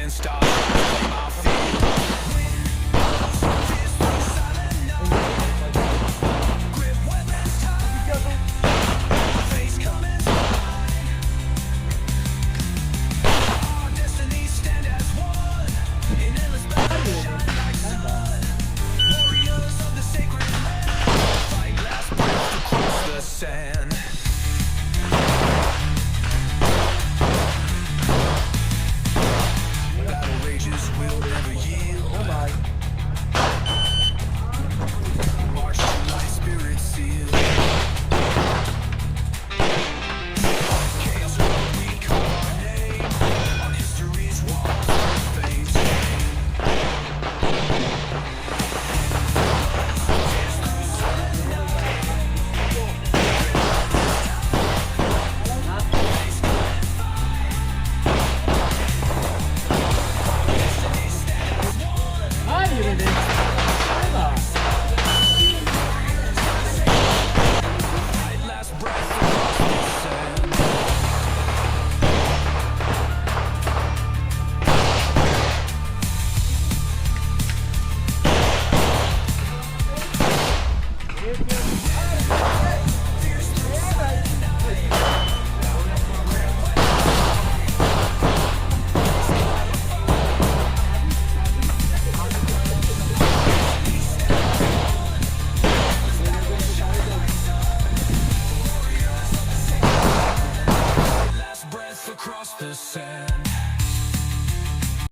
shooting stars from my feet. Face coming our destinies stand as one in endless battle, shine like sun. Warriors of the sacred land, fight last breath across the sand. Battle rages, will